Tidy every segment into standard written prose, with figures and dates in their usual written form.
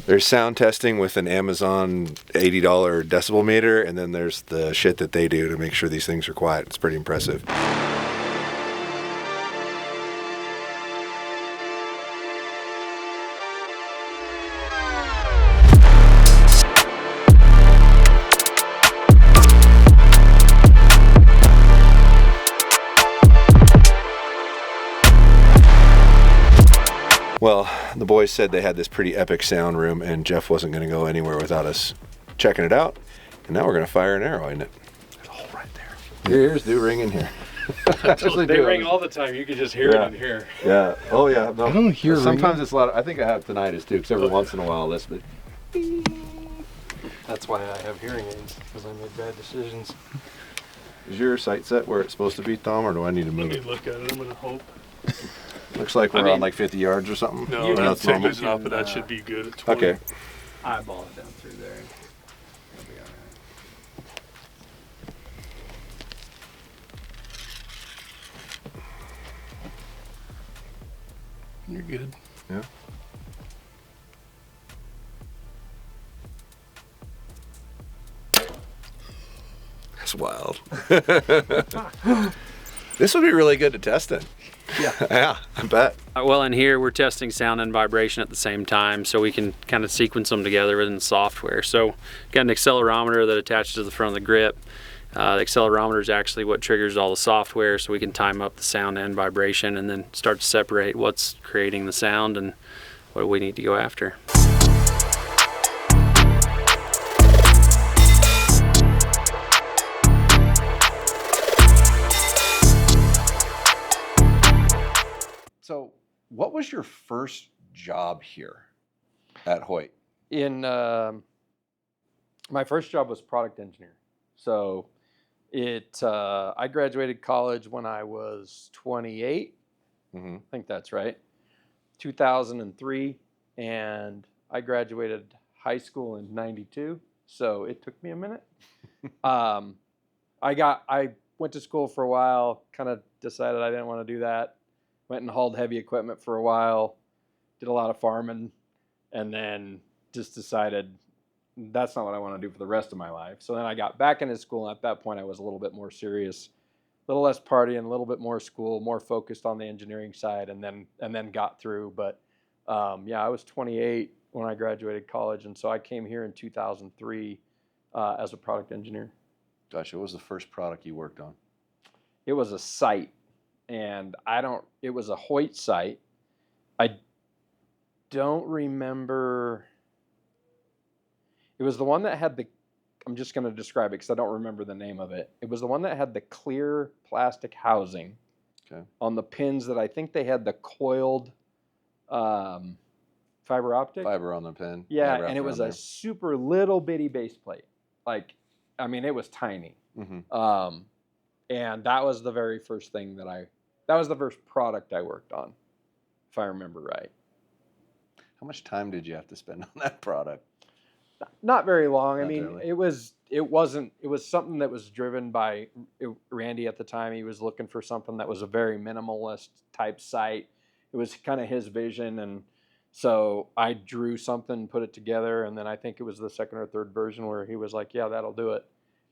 There's sound testing with an Amazon $80 decibel meter, and then there's the shit that they do to make sure these things are quiet. It's pretty impressive. Well, the boys said they had this pretty epic sound room, and Jeff wasn't going to go anywhere without us checking it out. And now we're going to fire an arrow in it. There's a hole right there. Here's do ring in here. They ring all the time. You can just hear it in here. Yeah. Oh yeah. No, I don't hear sometimes ringing. it's a lot. I think I have tinnitus too, because every once in a while this. But That's why I have hearing aids, because I made bad decisions. is your sight set where it's supposed to be, Tom, or do I need to Let move me it? look at it. I'm gonna hope. Looks like we're on like 50 yards or something. No, Or you that's can normal? take it off, but that should be good at 20. Okay. Eyeball it down through there. It'll be all right. You're good. Yeah. That's wild. This would be really good to test in. Yeah. Yeah, I bet. Well, in here we're testing sound and vibration at the same time, so we can kind of sequence them together within the software. So got an accelerometer that attaches to the front of the grip. The accelerometer is actually what triggers all the software, so we can time up the sound and vibration and then start to separate what's creating the sound and what we need to go after. So, what was your first job here at Hoyt? My first job was product engineer. So I graduated college when I was 28. Mm-hmm. I think that's right. 2003, and I graduated high school in 92. So it took me a minute. I went to school for a while, kind of decided I didn't want to do that. Went and hauled heavy equipment for a while, did a lot of farming, and then just decided that's not what I want to do for the rest of my life. So then I got back into school, and at that point I was a little bit more serious, a little less partying, a little bit more school, more focused on the engineering side, and then got through. But yeah, I was 28 when I graduated college, and so I came here in 2003 as a product engineer. Gotcha. What was the first product you worked on? It was a site. And it was a Hoyt site. I don't remember. It was the one that had I'm just going to describe it because I don't remember the name of it. It was the one that had the clear plastic housing on the pins that I think they had the coiled fiber optic. Fiber on the pin. Yeah, and it was a super little bitty base plate. Like, I mean, it was tiny. Mm-hmm. And that was the very first thing that was the first product I worked on, if I remember right. How much time did you have to spend on that product? Not very long. I mean, really. it was something that was driven by Randy at the time. He was looking for something that was a very minimalist type site. It was kind of his vision. And so I drew something, put it together. And then I think it was the second or third version where he was like, yeah, that'll do it.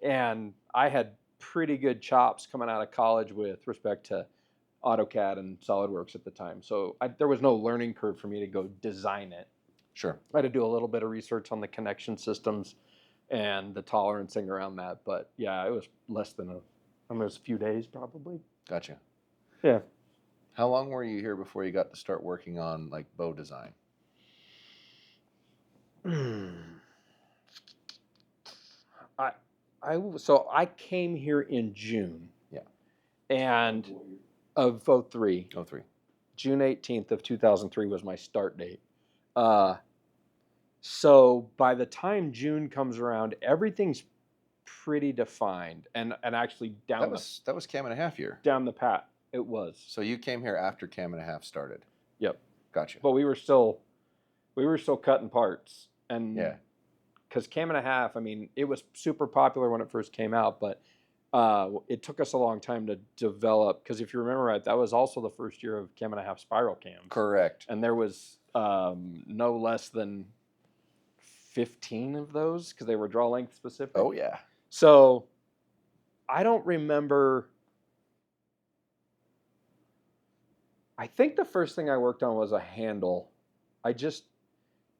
And I had pretty good chops coming out of college with respect to AutoCAD and SolidWorks at the time. So there was no learning curve for me to go design it. Sure. I had to do a little bit of research on the connection systems and the tolerancing around that. But yeah, it was less than it was a few days probably. Gotcha. Yeah. How long were you here before you got to start working on like bow design? So I came here in June. Yeah. And of 03. 03. June 18th of 2003 was my start date. So by the time June comes around, everything's pretty defined and actually That was cam and a half year. down the path. It was. So you came here after cam and a half started. Yep. Gotcha. But we were still cutting parts. And Yeah. because cam and a half, I mean, it was super popular when it first came out, but it took us a long time to develop. Because if you remember right, that was also the first year of cam and a half spiral cams. Correct. And there was no less than 15 of those because they were draw length specific. Oh yeah. So I don't remember. I think the first thing I worked on was a handle. I just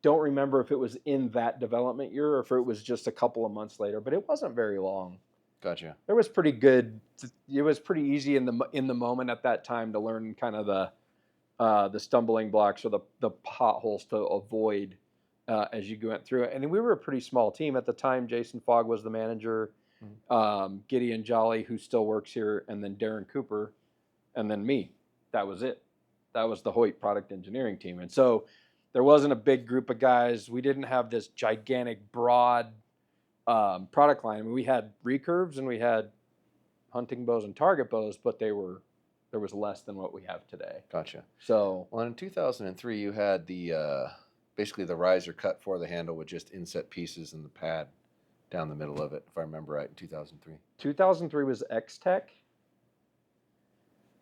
don't remember if it was in that development year or if it was just a couple of months later, but it wasn't very long. Gotcha. It was pretty good. It was pretty easy in the moment at that time to learn kind of the stumbling blocks or the potholes to avoid as you went through it. And we were a pretty small team at the time. Jason Fogg was the manager, Gideon Jolly, who still works here, and then Darren Cooper, and then me. That was it. That was the Hoyt product engineering team. And so there wasn't a big group of guys. We didn't have this gigantic, broad product line. I mean, we had recurves and we had hunting bows and target bows, but there was less than what we have today. Gotcha. So, well, in 2003, you had the basically the riser cut for the handle with just inset pieces and the pad down the middle of it, if I remember right, in 2003. 2003 was X-Tech.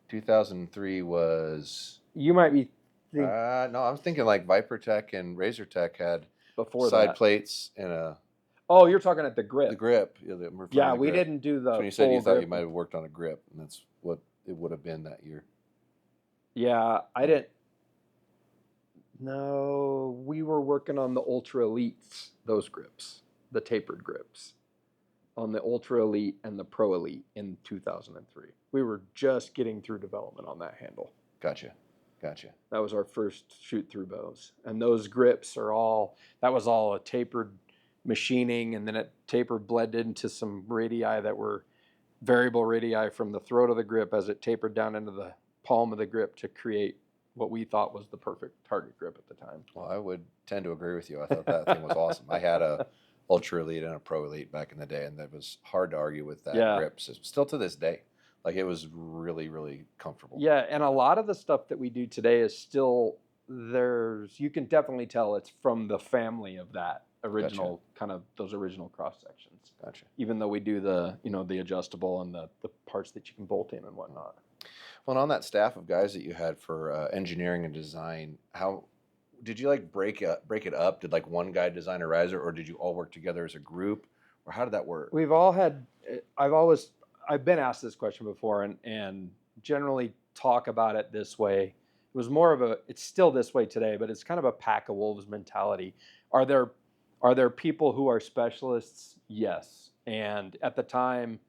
2003 was... You might be... no, I was thinking like Viper Tech and Razor Tech had before side plates and a... Oh, you're talking at the grip. The grip. Yeah, we didn't do the when you said you thought grip. you might have worked on a grip, and that's what it would have been that year. Yeah, I didn't... No, we were working on the Ultra Elites, those grips, the tapered grips, on the Ultra Elite and the Pro Elite in 2003. We were just getting through development on that handle. Gotcha. That was our first shoot-through bows. And those grips that was all a tapered machining, and then it tapered blended into some radii that were variable radii from the throat of the grip as it tapered down into the palm of the grip to create what we thought was the perfect target grip at the time. Well, I would tend to agree with you. I thought that thing was awesome. I had a Ultra Elite and a Pro Elite back in the day, and that was hard to argue with that grip. So still to this day. Like, it was really, really comfortable. Yeah, and a lot of the stuff that we do today is still, you can definitely tell it's from the family of that original, kind of those original cross sections. Gotcha. Even though we do the adjustable and the parts that you can bolt in and whatnot. Well, and on that staff of guys that you had for engineering and design, how did you like break it up? Did like one guy design a riser, or did you all work together as a group, or how did that work? We've all had. I've been asked this question before, and generally talk about it this way. It was more of it's still this way today, but it's kind of a pack of wolves mentality. Are there people who are specialists? Yes. And at the time,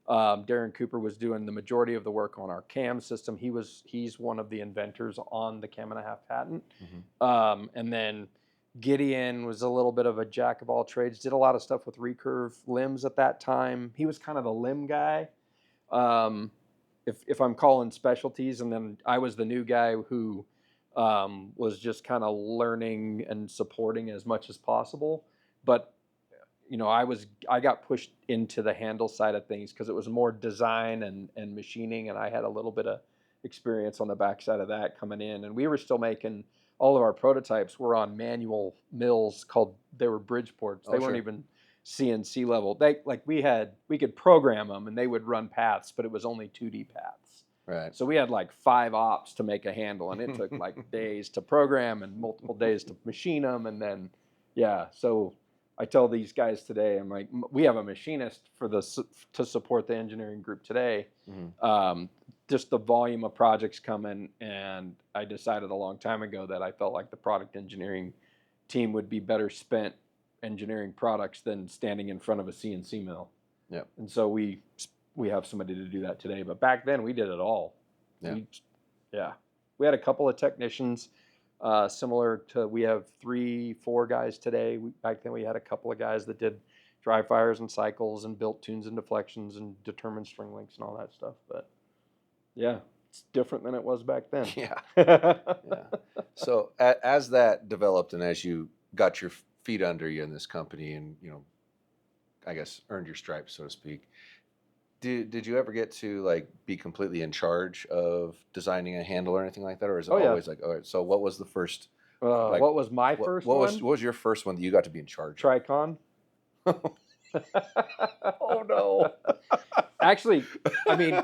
Darren Cooper was doing the majority of the work on our cam system. He's one of the inventors on the cam and a half patent. Mm-hmm. And then Gideon was a little bit of a jack of all trades, did a lot of stuff with recurve limbs at that time. He was kind of the limb guy. If I'm calling specialties, and then I was the new guy who was just kind of learning and supporting as much as possible. But I got pushed into the handle side of things because it was more design and machining, and I had a little bit of experience on the backside of that coming in. And we were still making all of our prototypes were on manual mills they were Bridgeports. They weren't even CNC level. We could program them and they would run paths, but it was only 2D paths. Right. So we had like 5 ops to make a handle, and it took like days to program and multiple days to machine them. And then, so I tell these guys today, I'm like, we have a machinist to support the engineering group today. Mm-hmm. Just the volume of projects coming, and I decided a long time ago that I felt like the product engineering team would be better spent engineering products than standing in front of a CNC mill. Yeah. And so we have somebody to do that today, but back then we did it all. Yeah. We had a couple of technicians, similar to, we have 3-4 guys today. Back then we had a couple of guys that did dry fires and cycles and built tunes and deflections and determined string lengths and all that stuff. But yeah, it's different than it was back then. Yeah. So as that developed and as you got your feet under you in this company and, I guess earned your stripes, so to speak, did you ever get to like be completely in charge of designing a handle or anything like that? Or is it always like, all right, so what was the first? What was my first one? What was your first one that you got to be in charge of? Tricon. Oh no. Actually, I mean,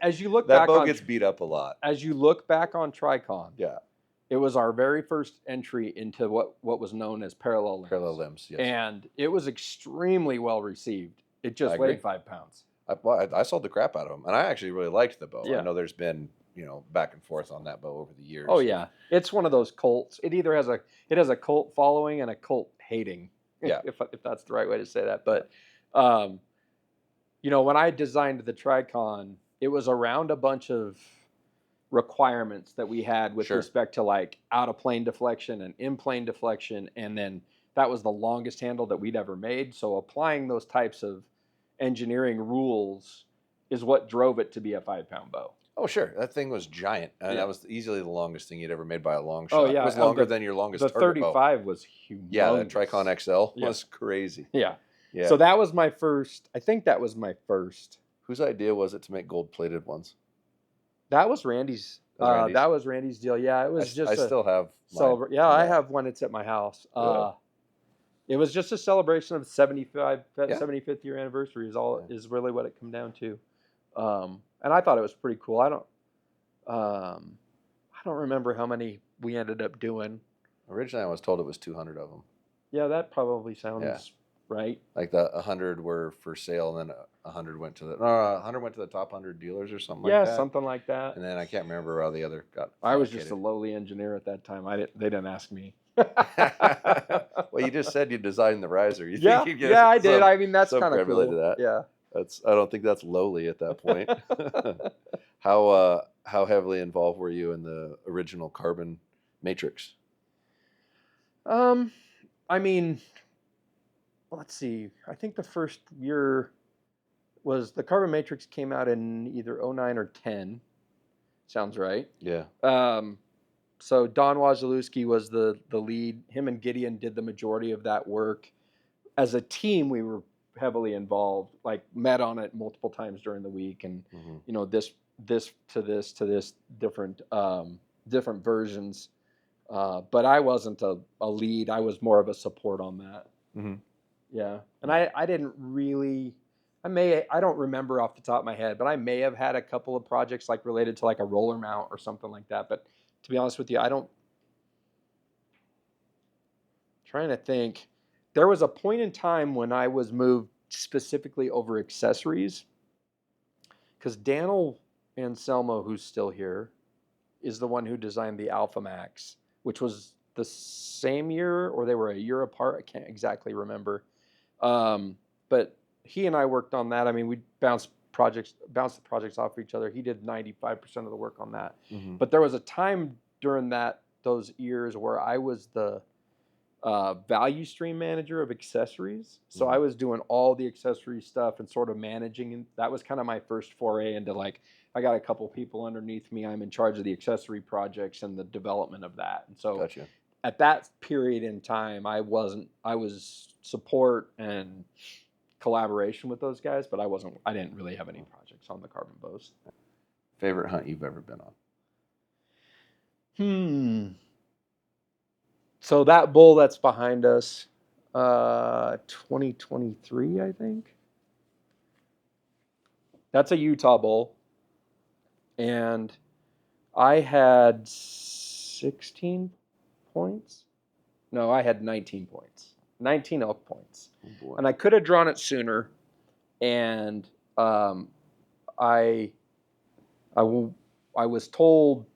as you look that back bow on, gets beat up a lot. As you look back on Tricon, It was our very first entry into what was known as parallel limbs. Parallel limbs, yes. And it was extremely well received. It just agree. weighed 5 pounds. I sold the crap out of them, and I actually really liked the bow. Yeah. I know there's been back and forth on that bow over the years. Oh yeah, it's one of those cults. It either has a cult following and a cult hating. Yeah. if that's the right way to say that. But when I designed the Tricon, it was around a bunch of requirements that we had with respect to like out of plane deflection and in plane deflection, and then that was the longest handle that we'd ever made. So applying those types of engineering rules is what drove it to be a 5-pound bow. Oh sure, that thing was giant, and that was easily the longest thing you'd ever made by a long shot. Oh yeah, it was longer than your longest. The target 35 bow. was humongous. Yeah, that Tricon XL was crazy. Yeah. Yeah. So that was my first. I think that was my first. Whose idea was it to make gold-plated ones? That was Randy's. That was Randy's deal. Yeah, it was I still have. Yeah, I have one. It's at my house. It was just a celebration of 75th year anniversary. Is really what it come down to. And I thought it was pretty cool. I don't remember how many we ended up doing. Originally, I was told it was 200 of them. Yeah, that probably sounds right. Like the 100 were for sale, and then 100 went to the top 100 dealers or something like that. Yeah, something like that. And then I can't remember how the other got. I was just a lowly engineer at that time. They didn't ask me. Well, you just said you designed the riser. You think you'd get I did. I mean, that's kind of cool. To that. Yeah. I don't think that's lowly at that point. How heavily involved were you in the original carbon matrix? I mean, let's see. I think the first year was the carbon matrix came out in either 09 or 10. Sounds right. Yeah. So Don Wazalewski was the lead. Him and Gideon did the majority of that work. As a team, we were heavily involved, like met on it multiple times during the week, and this to this different versions. But I wasn't a lead. I was more of a support on that. Mm-hmm. Yeah, and I didn't really. I don't remember off the top of my head, but I may have had a couple of projects like related to like a roller mount or something like that. But to be honest with you, I don't. Trying to think. There was a point in time when I was moved specifically over accessories, because Daniel Anselmo, who's still here, is the one who designed the Alpha Max, which was the same year, or they were a year apart. I can't exactly remember. But he and I worked on that. I mean, we bounced the projects off of each other. He did 95% of the work on that. Mm-hmm. But there was a time during those years where I was the value stream manager of accessories. So I was doing all the accessory stuff and sort of managing, and that was kind of my first foray into like, I got a couple people underneath me. I'm in charge of the accessory projects and the development of that. And so Gotcha. At that period in time, I was support and collaboration with those guys, but I didn't really have any projects on the carbon bows. Favorite hunt you've ever been on? So that bull that's behind us, 2023, I think. That's a Utah bull. And I had 16 points. No, I had 19 points. 19 elk points. Oh boy. And I could have drawn it sooner. And I was told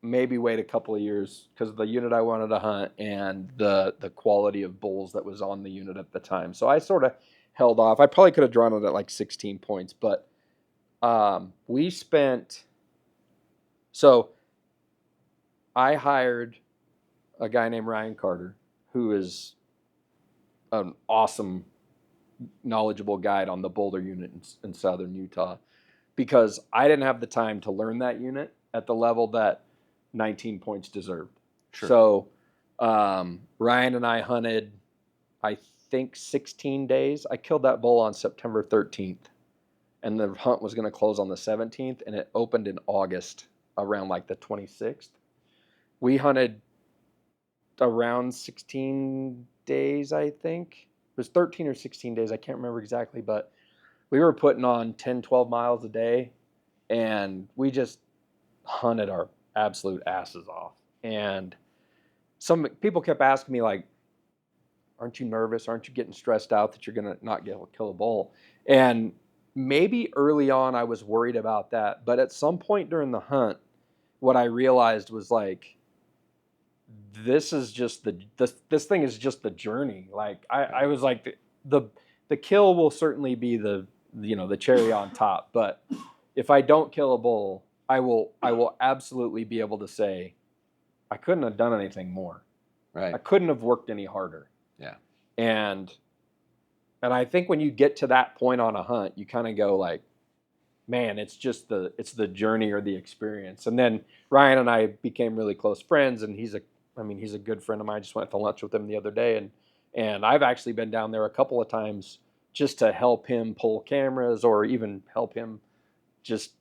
maybe wait a couple of years because of the unit I wanted to hunt and the quality of bulls that was on the unit at the time. So I sort of held off. I probably could have drawn it at like 16 points, but we spent. So I hired a guy named Ryan Carter, who is an awesome, knowledgeable guide on the boulder unit in southern Utah, because I didn't have the time to learn that unit at the level that 19 points deserved. Sure. So Ryan and I hunted, I think, 16 days. I killed that bull on September 13th, and the hunt was going to close on the 17th, and it opened in August around like the 26th. We hunted around 16 days, I think. It was 13 or 16 days. I can't remember exactly, but we were putting on 10, 12 miles a day, and we just hunted our absolute asses off. And some people kept asking me, like, aren't you nervous? Aren't you getting stressed out that you're going to not kill a bull? And maybe early on I was worried about that. But at some point during the hunt, what I realized was, like, this is just this thing is just the journey. Like, I was like, the kill will certainly be the cherry on top. But if I don't kill a bull, I will absolutely be able to say I couldn't have done anything more. Right. I couldn't have worked any harder. Yeah. And I think when you get to that point on a hunt, you kind of go like, man, it's the journey or the experience. And then Ryan and I became really close friends, and he's a good friend of mine. I just went to lunch with him the other day, and I've actually been down there a couple of times just to help him pull cameras or even help him just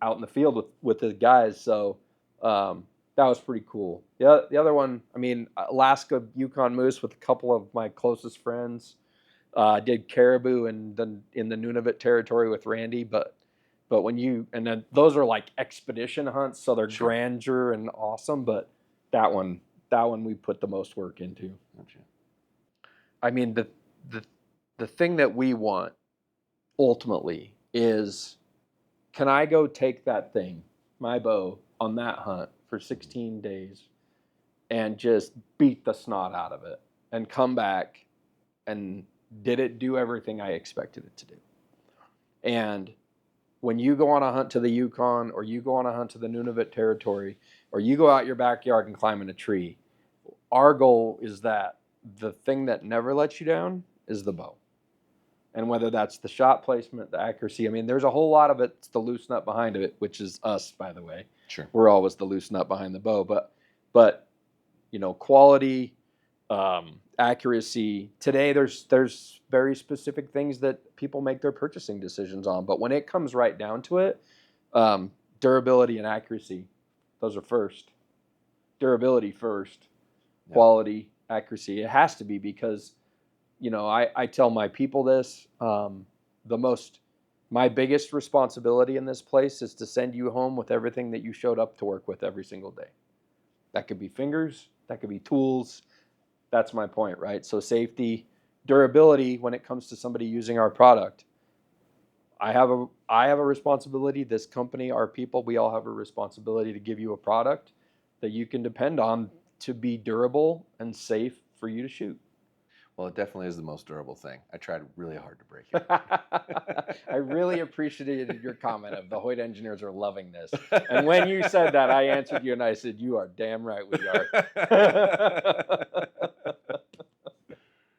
out in the field with the guys. So that was pretty cool. The other one, I mean, Alaska Yukon moose with a couple of my closest friends. Did caribou in the Nunavut territory with Randy, but and then those are like expedition hunts, so they're grandeur and awesome. But that one we put the most work into. Gotcha. I mean, the thing that we want ultimately is, can I go take that thing, my bow, on that hunt for 16 days and just beat the snot out of it and come back and did it do everything I expected it to do? And when you go on a hunt to the Yukon, or you go on a hunt to the Nunavut territory, or you go out your backyard and climb in a tree, our goal is that the thing that never lets you down is the bow. And whether that's the shot placement, the accuracy, I mean, there's a whole lot of it's the loose nut behind it, which is us, by the way. Sure. We're always the loose nut behind the bow. But quality, accuracy. Today, there's very specific things that people make their purchasing decisions on. But when it comes right down to it, durability and accuracy, those are first. Durability first, quality, accuracy. It has to be, because, I tell my people this, my biggest responsibility in this place is to send you home with everything that you showed up to work with every single day. That could be fingers, that could be tools. That's my point, right? So safety, durability, when it comes to somebody using our product, I have a responsibility. This company, our people, we all have a responsibility to give you a product that you can depend on to be durable and safe for you to shoot. Well, it definitely is the most durable thing. I tried really hard to break it. I really appreciated your comment of the Hoyt engineers are loving this. And when you said that, I answered you and I said, you are damn right we are.